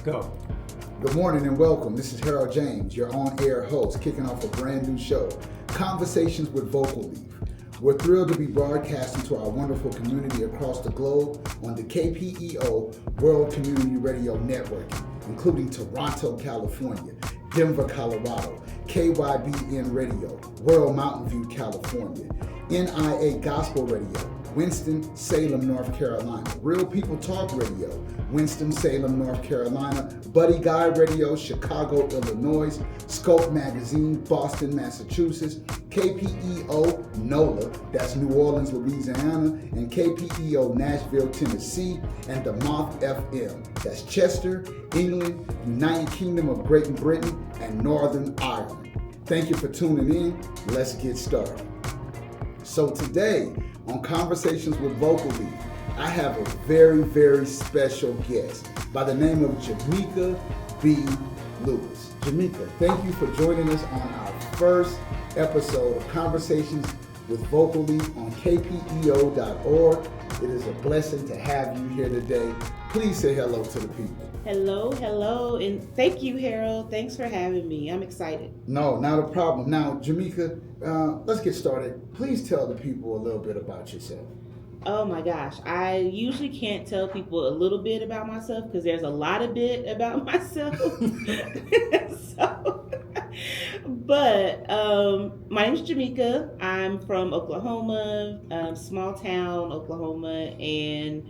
Go. Good morning and welcome. This is Harold James, your on-air host, kicking off a brand new show, Conversations with Vocal Leaf. We're thrilled to be broadcasting to our wonderful community across the globe on the KPEO World Community Radio Network, including Toronto, California, Denver, Colorado, KYBN Radio, World Mountain View, California, NIA Gospel Radio, Winston-Salem, North Carolina, Real People Talk Radio, Winston-Salem, North Carolina, Buddy Guy Radio, Chicago, Illinois, Scope Magazine, Boston, Massachusetts, KPEO NOLA, that's New Orleans, Louisiana, and KPEO Nashville, Tennessee, and the Moth FM, that's Chester, England, United Kingdom of Great Britain, and Northern Ireland. Thank you for tuning in. Let's get started. So today, on Conversations with Vocal Leaf, I have a very, very special guest by the name of Jameka B. Lewis. Jameka, thank you for joining us on our first episode of Conversations with Vocal Leaf on kpeo.org. It is a blessing to have you here today. Please say hello to the people. Hello, and thank you, Harold. Thanks for having me. I'm excited. No, not a problem. Now, Jameka, let's get started. Please tell the people a little bit about yourself. Oh my gosh, I usually can't tell people a little bit about myself because there's a lot of bit about myself. But my name is Jameka. I'm from Oklahoma, small town Oklahoma, and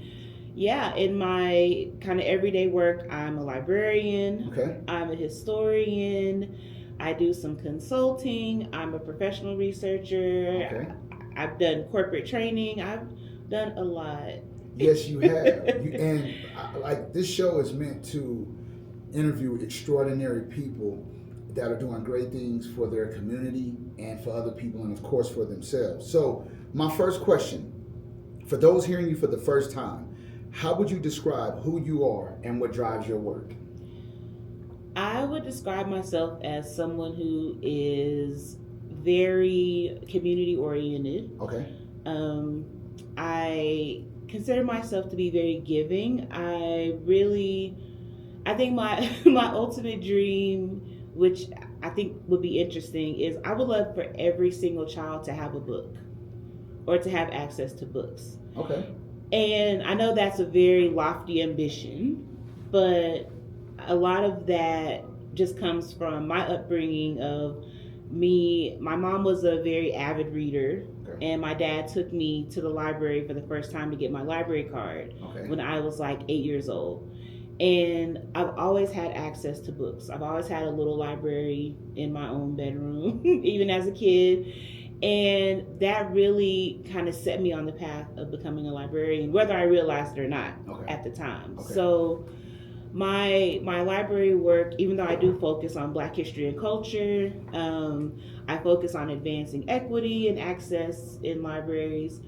yeah, in my kind of everyday work, I'm a librarian. Okay. I'm a historian. I do some consulting. I'm a professional researcher. Okay. I've done corporate training. I've done a lot. Yes, you have. This show is meant to interview extraordinary people that are doing great things for their community and for other people and, of course, for themselves. So my first question, for those hearing you for the first time, how would you describe who you are and what drives your work? I would describe myself as someone who is very community oriented. Okay. I consider myself to be very giving. I think my my ultimate dream, which I think would be interesting, is I would love for every single child to have a book or to have access to books. Okay. And I know that's a very lofty ambition, but a lot of that just comes from my upbringing of me. My mom was a very avid reader, okay, and my dad took me to the library for the first time to get my library card, okay, when I was like 8 years old. And I've always had access to books. I've always had a little library in my own bedroom, even as a kid. And that really kind of set me on the path of becoming a librarian, whether I realized it or not, okay, at the time. Okay. So my library work, even though I do focus on Black history and culture, I focus on advancing equity and access in libraries.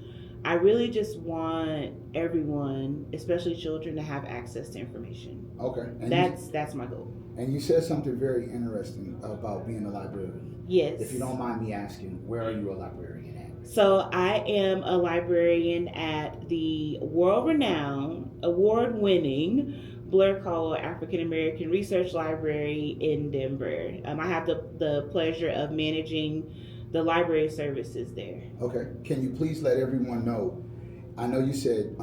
I really just want everyone, especially children, to have access to information. Okay. And that's my goal. And you said something very interesting about being a librarian. Yes. If you don't mind me asking, where are you a librarian at? So I am a librarian at the world-renowned, award-winning Blair-Caldwell African American Research Library in Denver. I have the pleasure of managing the library services there. Okay. Can you please let everyone know, I know you said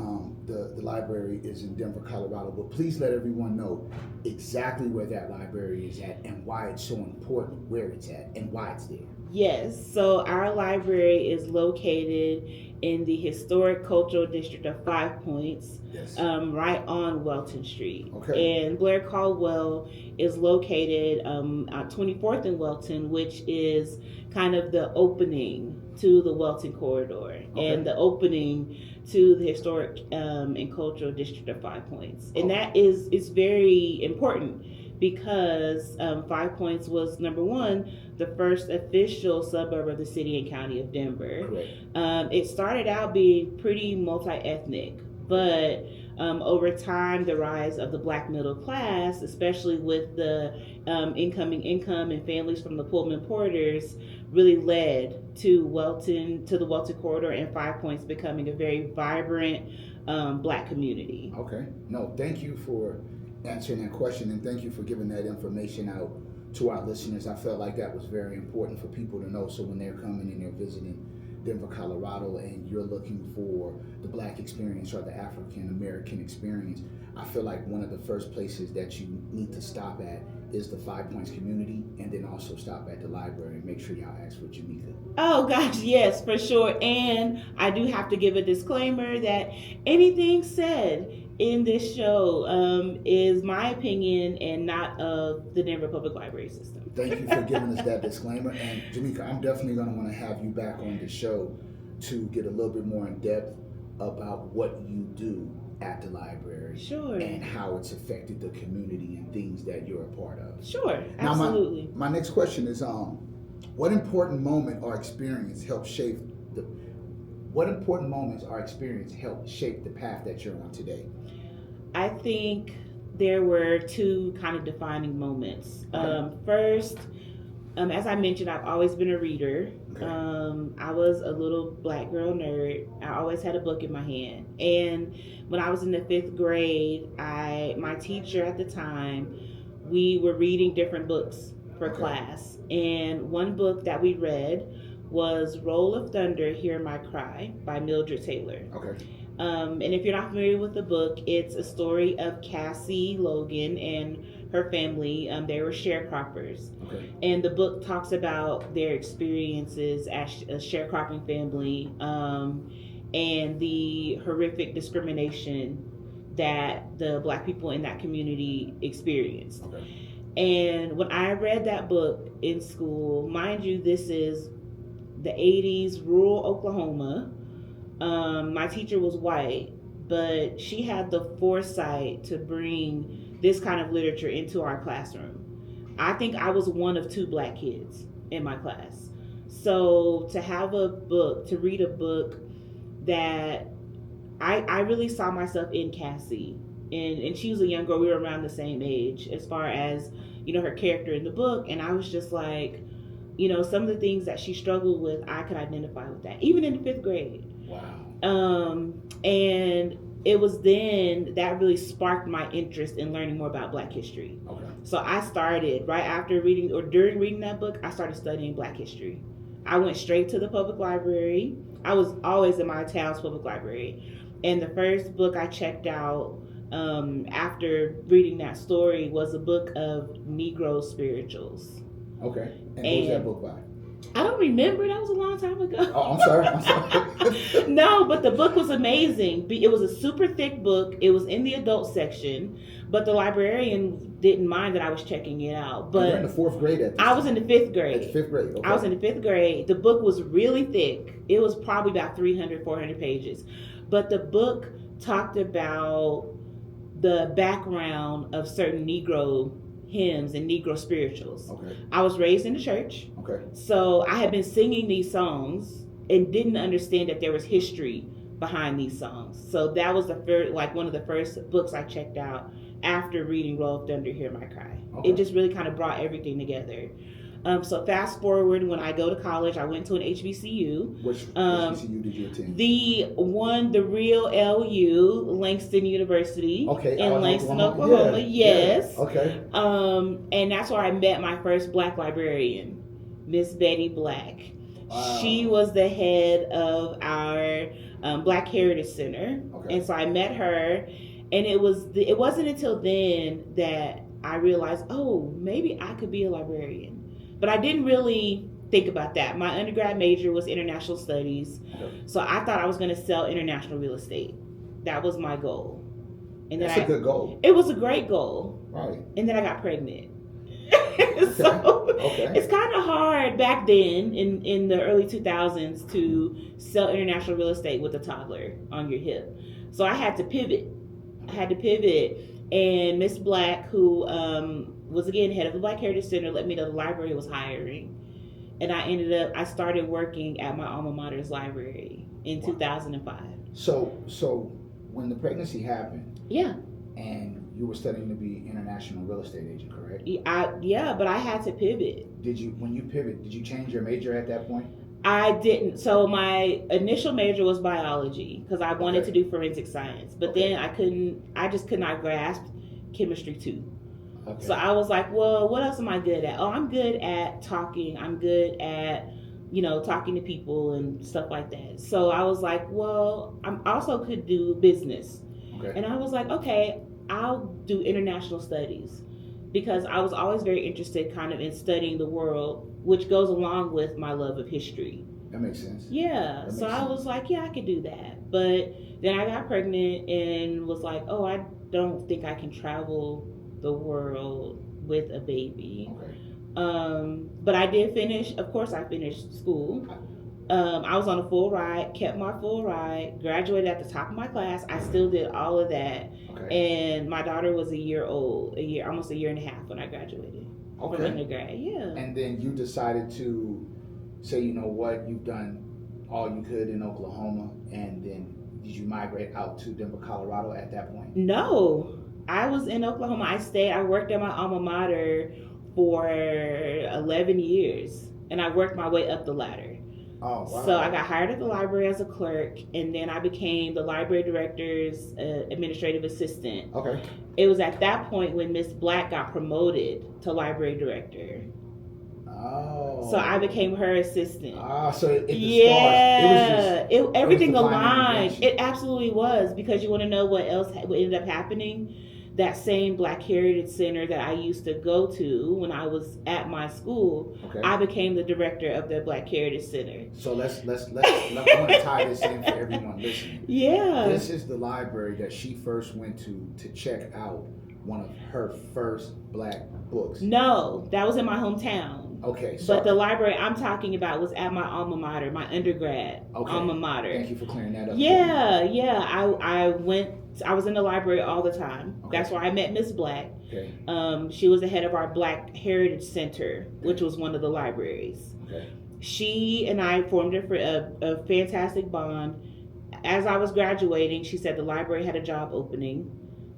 the library is in Denver, Colorado, but please let everyone know exactly where that library is at and why it's so important, where it's at, and why it's there. Yes, so our library is located in the historic cultural district of Five Points, yes, right on Welton Street. Okay. And Blair-Caldwell is located at 24th and Welton, which is kind of the opening to the Welton corridor, okay, and the opening to the historic and cultural district of Five Points. And that is very important because Five Points was, number one, the first official suburb of the city and county of Denver. It started out being pretty multi-ethnic, but over time, the rise of the Black middle class, especially with the incoming income and families from the Pullman Porters, really led to the Welton corridor and Five Points becoming a very vibrant Black community. Okay. No, thank you for answering that question, and thank you for giving that information out to our listeners. I felt like that was very important for people to know, so when they're coming and they're visiting Denver, Colorado, and you're looking for the Black experience or the African American experience, I feel like one of the first places that you need to stop at is the 5 Points community, and then also stop at the library and make sure y'all ask for Jameka. Oh gosh, yes, for sure. And I do have to give a disclaimer that anything said in this show is my opinion and not of the Denver Public Library System. Thank you for giving us that disclaimer. And Jameka, I'm definitely going to want to have you back on the show to get a little bit more in depth about what you do at the library. Sure. And how it's affected the community and things that you're a part of. Sure, absolutely. Now, my next question is, what important moment or experience helped shape the path that you're on today? I think there were two kind of defining moments. Okay. First, as I mentioned, I've always been a reader. Okay. I was a little Black girl nerd. I always had a book in my hand. And when I was in the 5th grade, my teacher at the time, we were reading different books for class. And one book that we read was Roll of Thunder, Hear My Cry by Mildred Taylor. Okay. And if you're not familiar with the book, it's a story of Cassie Logan and her family. They were sharecroppers. Okay. And the book talks about their experiences as a sharecropping family and the horrific discrimination that the Black people in that community experienced. Okay. And when I read that book in school, mind you, this is the 80s, rural Oklahoma. My teacher was white, but she had the foresight to bring this kind of literature into our classroom. I think I was one of 2 Black kids in my class. So to have to read a book that I really saw myself in Cassie. And she was a young girl. We were around the same age as far as, her character in the book. And I was just like, some of the things that she struggled with, I could identify with that, even in the 5th grade. Wow. And it was then that really sparked my interest in learning more about Black history. Okay. So I started right after reading or during reading that book, I started studying Black history. I went straight to the public library. I was always in my town's public library. And the first book I checked out after reading that story was a book of Negro spirituals. Okay. And what was that book by? I don't remember. That was a long time ago. Oh, I'm sorry. No, but the book was amazing. It was a super thick book. It was in the adult section, but the librarian didn't mind that I was checking it out. But you were in the 4th grade at this I was in the 5th grade. At the 5th grade, okay. I was in the 5th grade. The book was really thick. It was probably about 300, 400 pages. But the book talked about the background of certain Negro hymns and Negro spirituals. Okay. I was raised in the church. Okay. So I had been singing these songs and didn't understand that there was history behind these songs. So that was one of the first books I checked out after reading Roll of Thunder, Hear My Cry. Okay. It just really kind of brought everything together. So fast forward, when I go to college, I went to an HBCU. Which HBCU did you attend? The real LU, Langston University. Okay. In Langston, Oklahoma. Yes. Yeah. Okay. And that's where I met my first Black librarian, Miss Betty Black. Wow. She was the head of our Black Heritage Center. Okay. And so I met her, and it wasn't until then that I realized, oh, maybe I could be a librarian. But I didn't really think about that. My undergrad major was international studies. Okay. So I thought I was going to sell international real estate. That was my goal. And that's a good goal. It was a great goal. Right. And then I got pregnant. So it's kind of hard back then in the early 2000s to sell international real estate with a toddler on your hip. So I had to pivot. And Miss Black, who was again head of the Black Heritage Center, let me know the library was hiring. And I started working at my alma mater's library in 2005. So when the pregnancy happened, yeah, and you were studying to be international real estate agent, correct? Yeah, but I had to pivot. When you pivot, did you change your major at that point? I didn't. So my initial major was biology because I wanted to do forensic science, but then I just could not grasp chemistry 2. Okay. So I was like, well, what else am I good at? Oh, I'm good at talking. I'm good at, talking to people and stuff like that. So I was like, well, I also could do business. Okay. And I was like, okay, I'll do international studies, because I was always very interested kind of in studying the world, which goes along with my love of history. That makes sense. Yeah. So I was like, yeah, I could do that. But then I got pregnant and was like, oh, I don't think I can travel the world with a baby. Okay. But I did finish, of course I finished school. I was on a full ride, kept my full ride, graduated at the top of my class. I still did all of that. Okay. And my daughter was almost a year and a half when I graduated from undergrad. Yeah. And then you decided to say, you know what, you've done all you could in Oklahoma, and then did you migrate out to Denver, Colorado at that point? No, I was in Oklahoma. I worked at my alma mater for 11 years, and I worked my way up the ladder. Oh, wow. So I got hired at the library as a clerk, and then I became the library director's administrative assistant. Okay. It was at that point when Miss Black got promoted to library director. Oh. So I became her assistant. So everything aligned. It absolutely was, because you want to know what ended up happening? That same Black Heritage Center that I used to go to when I was at my school, I became the director of the Black Heritage Center. So let's I want to tie this in for everyone listening. Yeah. This is the library that she first went to check out one of her first Black books. No, that was in my hometown. Okay, but the library I'm talking about was at my alma mater, my undergrad alma mater. Thank you for clearing that up. Yeah. I was in the library all the time. Okay. That's where I met Miss Black. Okay. She was the head of our Black Heritage Center, which was one of the libraries. Okay. She and I formed a fantastic bond. As I was graduating, she said the library had a job opening.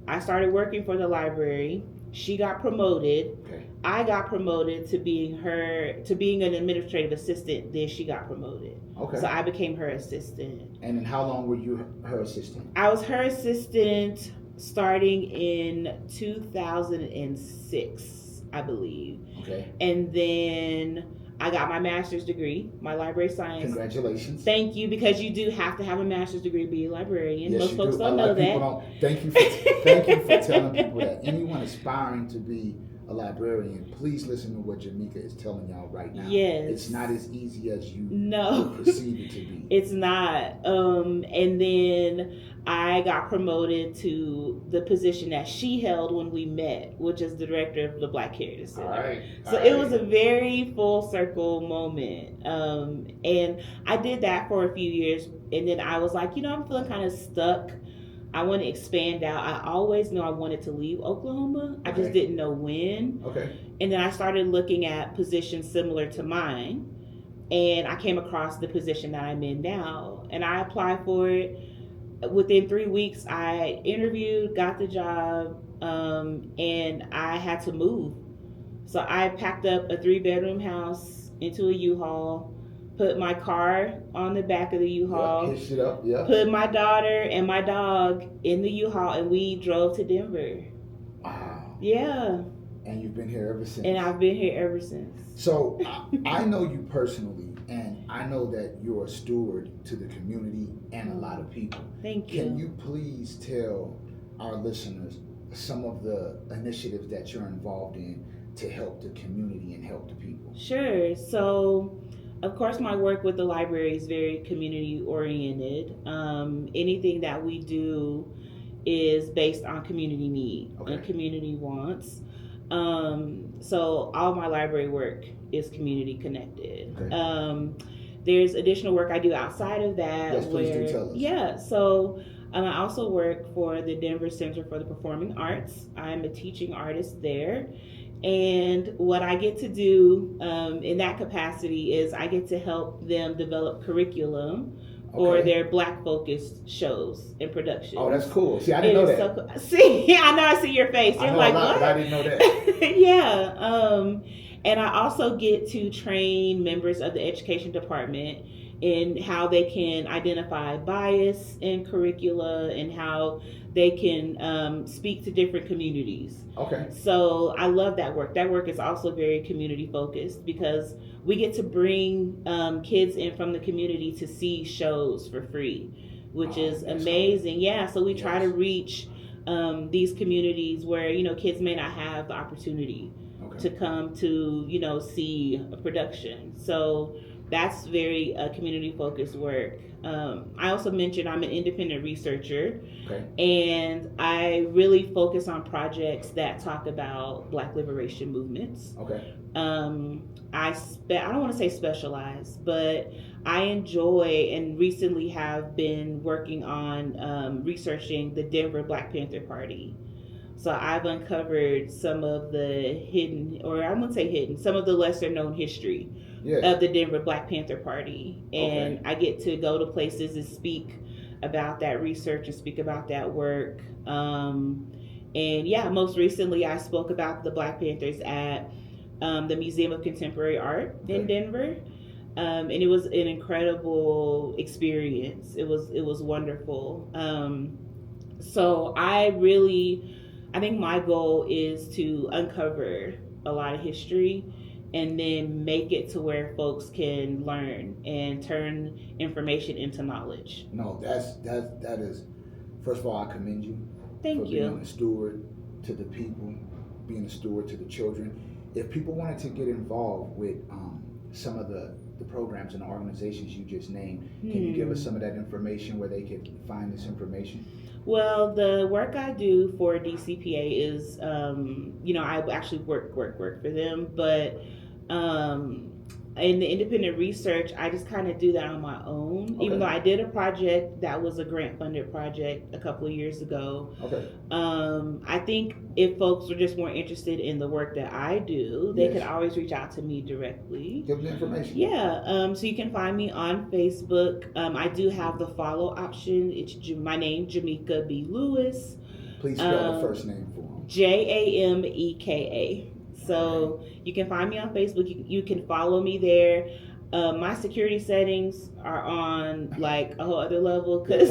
I started working for the library. She got promoted. Okay. I got promoted to being an administrative assistant. Then she got promoted. Okay. So I became her assistant. And then how long were you her assistant? I was her assistant starting in 2006, I believe. Okay. And then I got my master's degree, my library science. Congratulations. Thank you, because you do have to have a master's degree to be a librarian. Yes, most folks don't know that. Thank you for telling people that. Anyone aspiring to be a librarian, please listen to what Jameka is telling y'all right now. Yes. It's not as easy as you perceive it to be. It's not. And then I got promoted to the position that she held when we met, which is the director of the Black Heritage Center. All right. So it was a very full circle moment. And I did that for a few years. And then I was like, I'm feeling kind of stuck. I want to expand out. I always knew I wanted to leave Oklahoma. I just didn't know when. Okay. And then I started looking at positions similar to mine. And I came across the position that I'm in now. And I applied for it. Within 3 weeks, I interviewed, got the job, and I had to move. So I packed up a 3-bedroom house into a U-Haul, put my car on the back of the U-Haul, hitched it up, put my daughter and my dog in the U-Haul, and we drove to Denver. Wow. Yeah. And you've been here ever since. And I've been here ever since. So I know you personally, and I know that you're a steward to the community and a lot of people. Thank you. Can you please tell our listeners some of the initiatives that you're involved in to help the community and help the people? Sure. So, of course, my work with the library is very community oriented. Anything that we do is based on community need and community wants. So all my library work is community connected. Okay. There's additional work I do outside of that. Yes, please do tell us. Yeah, so I also work for the Denver Center for the Performing Arts. I'm a teaching artist there. And what I get to do in that capacity is I get to help them develop curriculum or their Black focused shows and productions. Oh, that's cool. See, I didn't know that. So, see, I know I see your face. You're like, what? But I didn't know that. Yeah. And I also get to train members of the education department in how they can identify bias in curricula and how they can speak to different communities. Okay. So I love that work. That work is also very community focused because we get to bring kids in from the community to see shows for free, which is amazing. Cool. Yeah, so we try to reach these communities where, you know, kids may not have the opportunity to come to, you know, see a production. So that's very community focused work. I also mentioned I'm an independent researcher, and I really focus on projects that talk about Black liberation movements. I don't want to say specialize, but I enjoy and recently have been working on researching the Denver Black Panther Party. So I've uncovered some of the hidden, or I wouldn't say hidden, some of the lesser known history of the Denver Black Panther Party. And I get to go to places and speak about that research and speak about that work. And yeah, most recently I spoke about the Black Panthers at the Museum of Contemporary Art in Denver. And it was an incredible experience. It was wonderful. So I think my goal is to uncover a lot of history and then make it to where folks can learn and turn information into knowledge. No, that is, first of all, I commend you. Thank you. Being a steward to the people, being a steward to the children. If people wanted to get involved with some of the programs and the organizations you just named, can you give us some of that information where they could find this information? Well, the work I do for DCPA is, you know, I actually work for them, but in the independent research, I just kind of do that on my own. Even though I did a project that was a grant-funded project a couple of years ago. I think if folks are just more interested in the work that I do, they could always reach out to me directly. Give them information. Yeah, so you can find me on Facebook. I do have the follow option. It's my name, Jameka B. Lewis. Please spell the first name for them. Jameka. So you can find me on Facebook. You can follow me there. My security settings are on like a whole other level because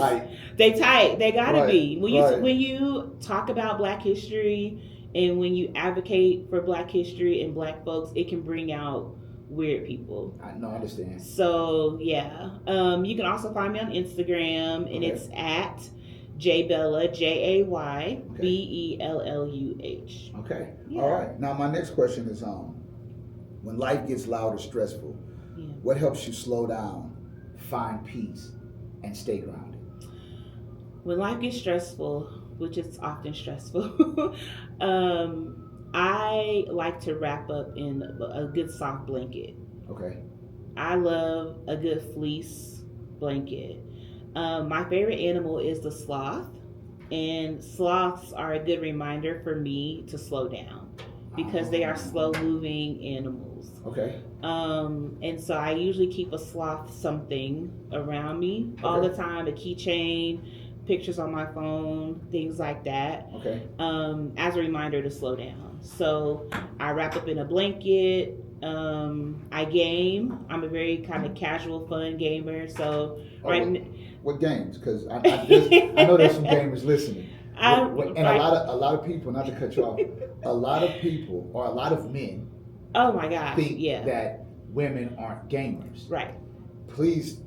they tight. They gotta be. When you talk about Black history and when you advocate for Black history and Black folks, it can bring out weird people. I understand. So yeah, you can also find me on Instagram, and it's at Jaybella, JAYBELLUH. Okay. Yeah. All right. Now my next question is, when life gets loud or stressful, what helps you slow down, find peace, and stay grounded? When life gets stressful, which is often stressful, I like to wrap up in a good soft blanket. I love a good fleece blanket. My favorite animal is the sloth, and sloths are a good reminder for me to slow down because they are slow moving animals. And so I usually keep a sloth something around me all the time, a keychain, pictures on my phone, things like that, as a reminder to slow down. So I wrap up in a blanket. I game. I'm a very kind of casual, fun gamer. So what games? Because I know there's some gamers listening. A lot of people, not to cut you off, a lot of people or a lot of men think that women aren't gamers. Please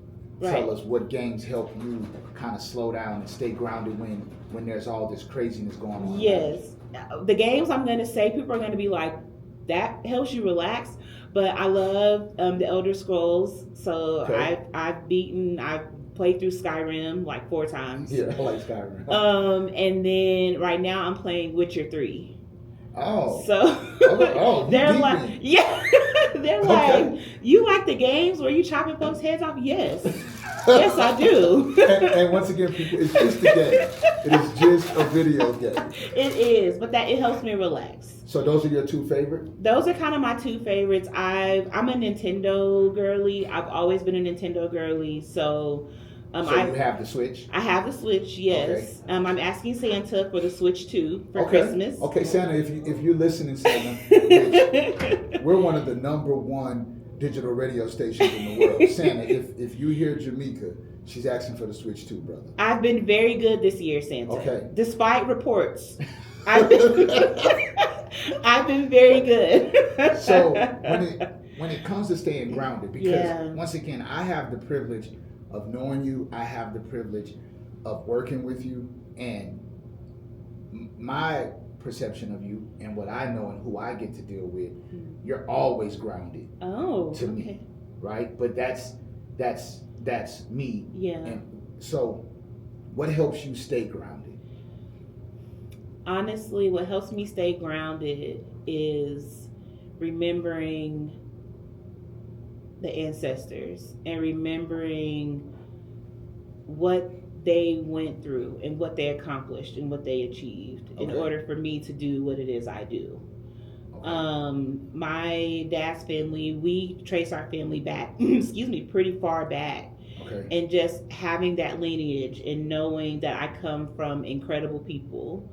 tell us what games help you kind of slow down and stay grounded when there's all this craziness going on. The games I'm going to say, people are going to be like, that helps you relax. But I love the Elder Scrolls. So I've played through Skyrim like 4 times. Yeah, I like Skyrim. And then right now I'm playing Witcher 3. So they're like, they're like, you like the games where you chopping folks' heads off? Yes. Yes, I do. and once again, people, it's just a game. It is just a video game. It is, but it helps me relax. So those are your 2 favorites? Those are kind of my 2 favorites. I'm a Nintendo girly. I've always been a Nintendo girly. So you have the Switch? I have the Switch, yes. I'm asking Santa for the Switch 2 for Christmas. Okay, Santa, if you're listening, Santa, we're one of the #1 digital radio stations in the world. Santa, if you hear Jameka, she's asking for the switch too, brother. I've been very good this year, Santa. Okay. Despite reports, I've been, I've been very good. So when it comes to staying grounded, because once again, I have the privilege of knowing you, I have the privilege of working with you, and my perception of you and what I know and who I get to deal with, you're always grounded. To me, right? But that's me. Yeah. And so, what helps you stay grounded? Honestly, what helps me stay grounded is remembering the ancestors and remembering what they went through and what they accomplished and what they achieved in order for me to do what it is I do. My dad's family, we trace our family back, pretty far back. And just having that lineage and knowing that I come from incredible people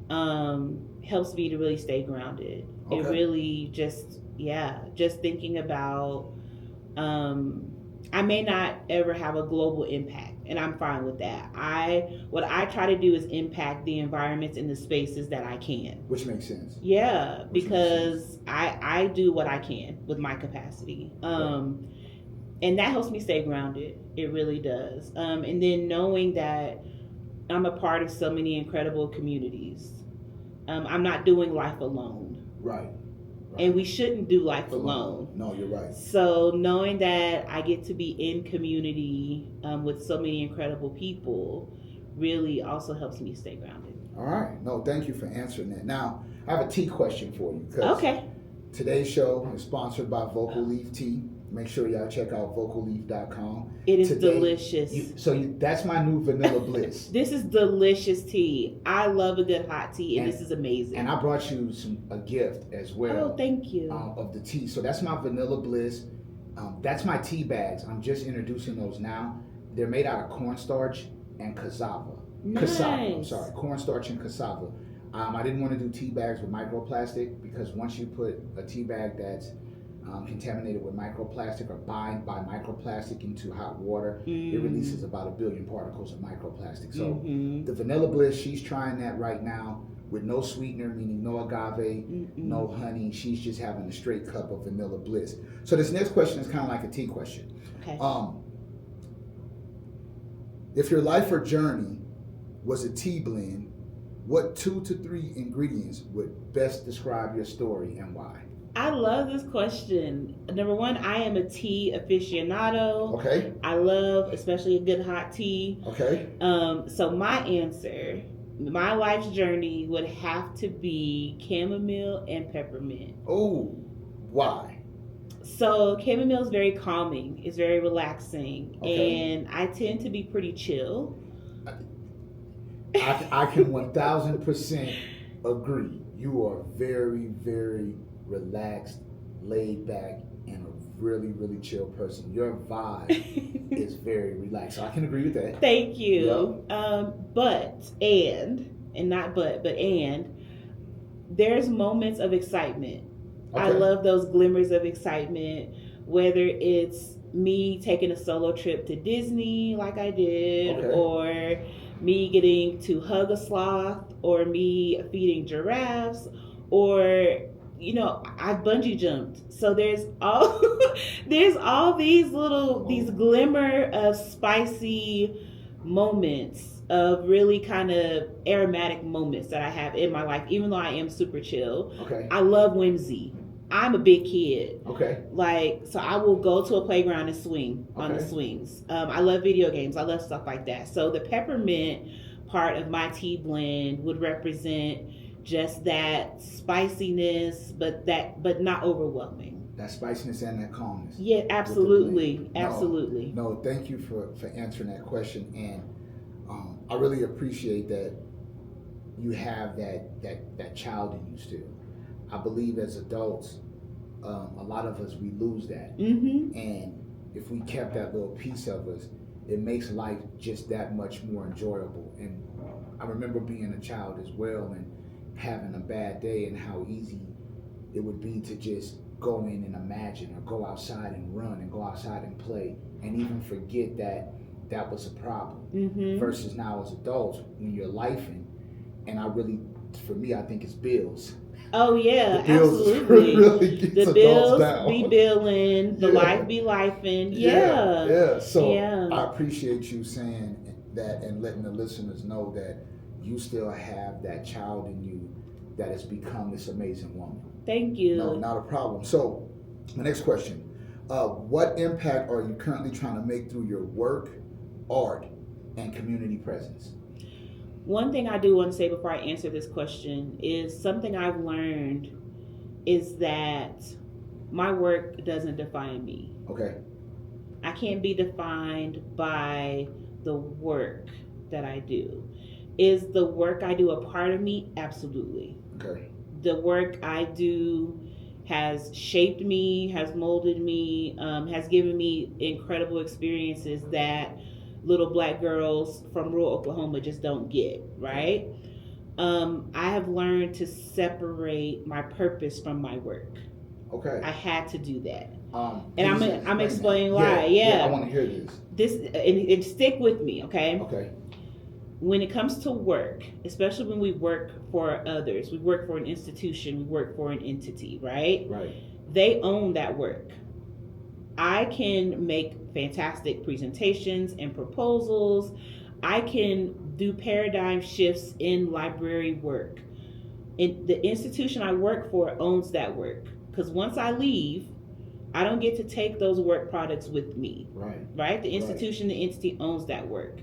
helps me to really stay grounded. It really just thinking about, I may not ever have a global impact, and I'm fine with that. What I try to do is impact the environments and the spaces that I can. Which makes sense. Yeah, because I do what I can with my capacity. And that helps me stay grounded. It really does. And then knowing that I'm a part of so many incredible communities. I'm not doing life alone. Right. And we shouldn't do life alone. No, you're right. So knowing that I get to be in community with so many incredible people really also helps me stay grounded. All right. No, thank you for answering that. Now, I have a tea question for you. Okay. Today's show is sponsored by Vocal Leaf Tea. Make sure y'all check out vocalleaf.com. It is delicious. That's my new Vanilla Bliss. This is delicious tea. I love a good hot tea, and this is amazing. And I brought you a gift as well. Oh, thank you. Of the tea. So that's my Vanilla Bliss. That's my tea bags. I'm just introducing those now. They're made out of cornstarch and cassava. Nice. Cornstarch and cassava. I didn't want to do tea bags with microplastic because once you put a tea bag that's contaminated with microplastic or bind by microplastic into hot water, it releases about 1 billion particles of microplastic. So the Vanilla Bliss, she's trying that right now with no sweetener, meaning no agave, no honey. She's just having a straight cup of Vanilla Bliss. So this next question is kind of like a tea question. Okay. If your life or journey was a tea blend, what 2 to 3 ingredients would best describe your story and why? I love this question. Number one, I am a tea aficionado. Okay. I love especially a good hot tea. Okay. So my answer, my life's journey would have to be chamomile and peppermint. Oh, why? So chamomile is very calming. It's very relaxing. And I tend to be pretty chill. I can 1000% agree. You are very, very relaxed, laid back, and a really, really chill person. Your vibe is very relaxed. So I can agree with that. Thank you. Yep. And there's moments of excitement. Okay. I love those glimmers of excitement, whether it's me taking a solo trip to Disney like I did, or me getting to hug a sloth, or me feeding giraffes, or I've bungee jumped. So there's all these glimmer of spicy moments, of really kind of aromatic moments that I have in my life, even though I am super chill. Okay. I love whimsy. I'm a big kid. Okay. So I will go to a playground and swing on the swings. I love video games. I love stuff like that. So the peppermint part of my tea blend would represent just that spiciness, but not overwhelming. That spiciness and that calmness. Yeah, absolutely. Absolutely. No, thank you for answering that question. And I really appreciate that you have that child in you still. I believe as adults, a lot of us, we lose that. And if we kept that little piece of us, it makes life just that much more enjoyable. And I remember being a child as well and having a bad day and how easy it would be to just go in and imagine, or go outside and run, and go outside and play, and even forget that that was a problem. Versus now as adults, when you're lifing, and for me, I think it's bills. Oh yeah, the bills absolutely. really gets the bills be billing, the life be lifing. Yeah. So I appreciate you saying that and letting the listeners know that you still have that child in you that has become this amazing woman. Thank you. No, not a problem. So, the next question. What impact are you currently trying to make through your work, art, and community presence? One thing I do want to say before I answer this question is something I've learned is that my work doesn't define me. Okay. I can't be defined by the work that I do. Is the work I do a part of me? Absolutely. Okay. The work I do has shaped me, has molded me, has given me incredible experiences that little black girls from rural Oklahoma just don't get, right? I have learned to separate my purpose from my work. Okay. I had to do that. And I'm explaining why. Yeah, I want to hear this. And stick with me, okay? Okay. When it comes to work, especially when we work for others, we work for an institution, we work for an entity, right? Right. They own that work. I can make fantastic presentations and proposals. I can do paradigm shifts in library work. And the institution I work for owns that work. Because once I leave, I don't get to take those work products with me. Right? The institution, the entity owns that work.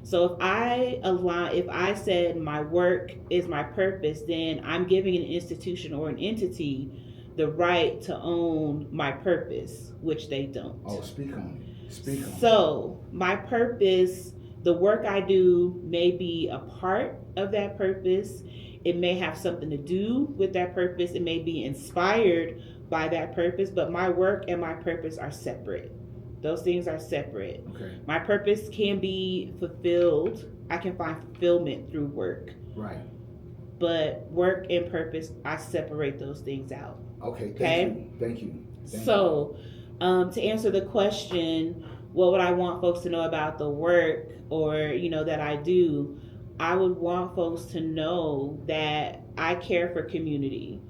So if I said my work is my purpose, then I'm giving an institution or an entity the right to own my purpose, which they don't. Oh, speak on it. So my purpose, the work I do may be a part of that purpose. It may have something to do with that purpose. It may be inspired by that purpose, but my work and my purpose are separate. Those things are separate. Okay. My purpose can be fulfilled. I can find fulfillment through work. Right. But work and purpose, I separate those things out. Okay. Thank you. So, to answer the question, what would I want folks to know about the work or, that I do? I would want folks to know that I care for community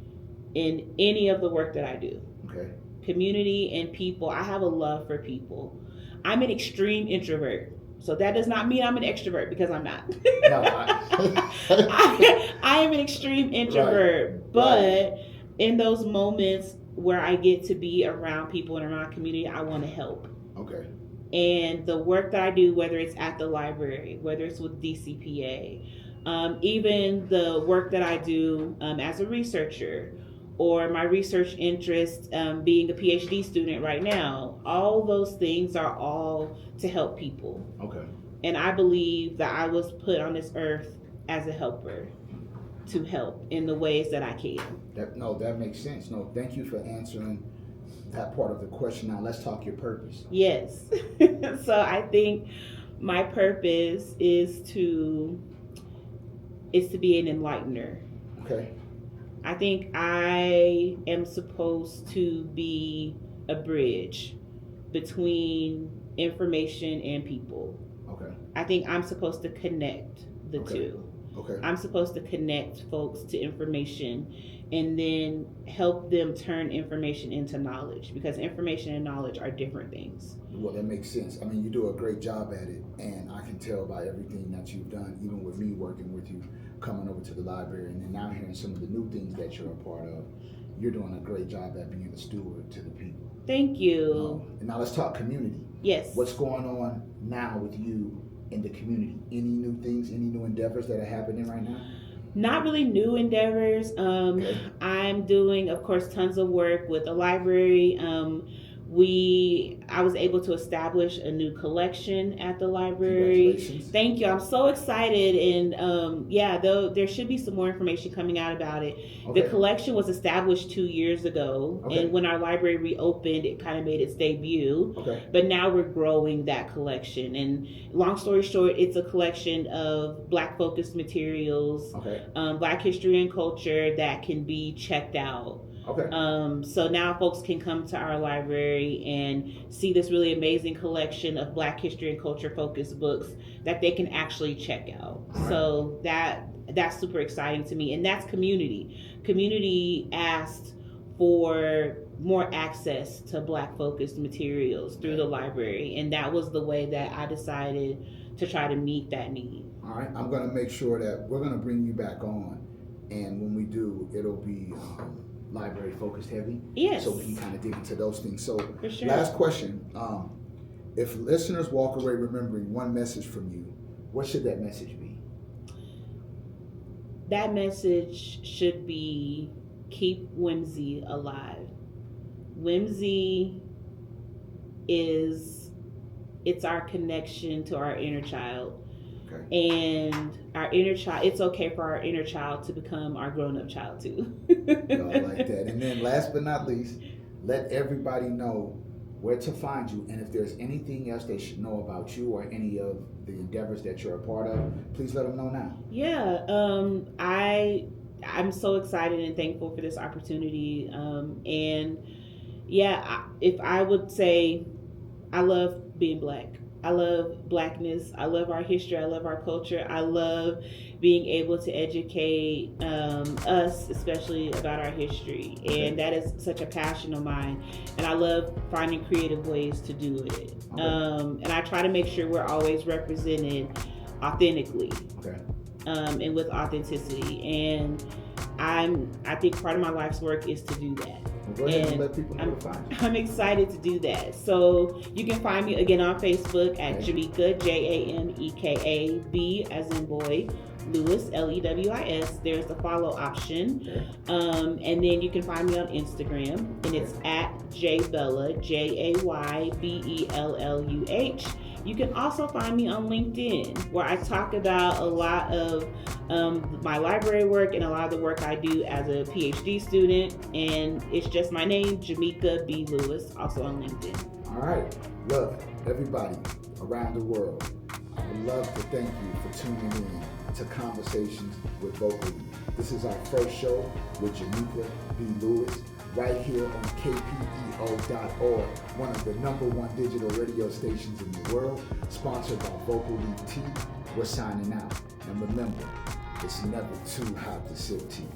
in any of the work that I do. Okay. Community and people. I have a love for people. I'm an extreme introvert. So that does not mean I'm an extrovert, because I'm not. No, I am an extreme introvert. Right. But in those moments where I get to be around people and around community, I want to help. Okay. And the work that I do, whether it's at the library, whether it's with DCPA, even the work that I do as a researcher, or my research interest being a PhD student right now, all those things are all to help people. Okay. And I believe that I was put on this earth as a helper to help in the ways that I can. That makes sense. No, thank you for answering that part of the question. Now let's talk your purpose. Yes. So I think my purpose is to be an enlightener. Okay. I think I am supposed to be a bridge between information and people. Okay. I think I'm supposed to connect the two. Okay. I'm supposed to connect folks to information and then help them turn information into knowledge, because information and knowledge are different things. Well, that makes sense. I mean, you do a great job at it, and I can tell by everything that you've done, even with me working with you, coming over to the library, and then now hearing some of the new things that you're a part of. You're doing a great job at being a steward to the people. Thank you. And now let's talk community. Yes. What's going on now with you in the community? Any new things, any new endeavors that are happening right now? Not really new endeavors. Okay. I'm doing, of course, tons of work with the library. I was able to establish a new collection at the library. Thank you. I'm so excited. And there should be some more information coming out about it. Okay. The collection was established 2 years ago. Okay. And when our library reopened, it kind of made its debut. Okay. But now we're growing that collection. And long story short, it's a collection of Black focused materials, okay. Black history and culture that can be checked out. Okay. So now folks can come to our library and see this really amazing collection of Black history and culture focused books that they can actually check out. Right. So that's super exciting to me. And that's community. Community asked for more access to Black focused materials through the library. And that was the way that I decided to try to meet that need. All right. I'm going to make sure that we're going to bring you back on. And when we do, it'll be library focused heavy. Yes. So we can kind of dig into those things. So for sure. Last question. If listeners walk away remembering one message from you, what should that message be? That message should be keep whimsy alive. Whimsy it's our connection to our inner child. Okay. And our inner child, it's okay for our inner child to become our grown-up child too. I like that. And then last but not least, let everybody know where to find you, and if there's anything else they should know about you or any of the endeavors that you're a part of, please let them know now. Yeah, I'm so excited and thankful for this opportunity. If I would say, I love being Black. I love Blackness. I love our history. I love our culture. I love being able to educate us, especially about our history. And that is such a passion of mine. And I love finding creative ways to do it. Okay. And I try to make sure we're always represented authentically. Okay. And with authenticity. And I think part of my life's work is to do that. Go ahead and let people know to find you. I'm excited to do that. So you can find me again on Facebook at Jameka, Jameka B as in boy, Lewis, Lewis. There's the follow option. Okay. And then you can find me on Instagram, and it's at Jaybelluh, Jaybelluh. You can also find me on LinkedIn, where I talk about a lot of my library work and a lot of the work I do as a PhD student. And it's just my name, Jameka B. Lewis, also on LinkedIn. All right. Look, everybody around the world, I would love to thank you for tuning in to Conversations with Vocal Leaf. This is our first show with Jameka B. Lewis, right here on KPEO.org, one of the #1 digital radio stations in the world, sponsored by Vocal Leaf Tea. We're signing out. And remember, it's never too hot to sip tea.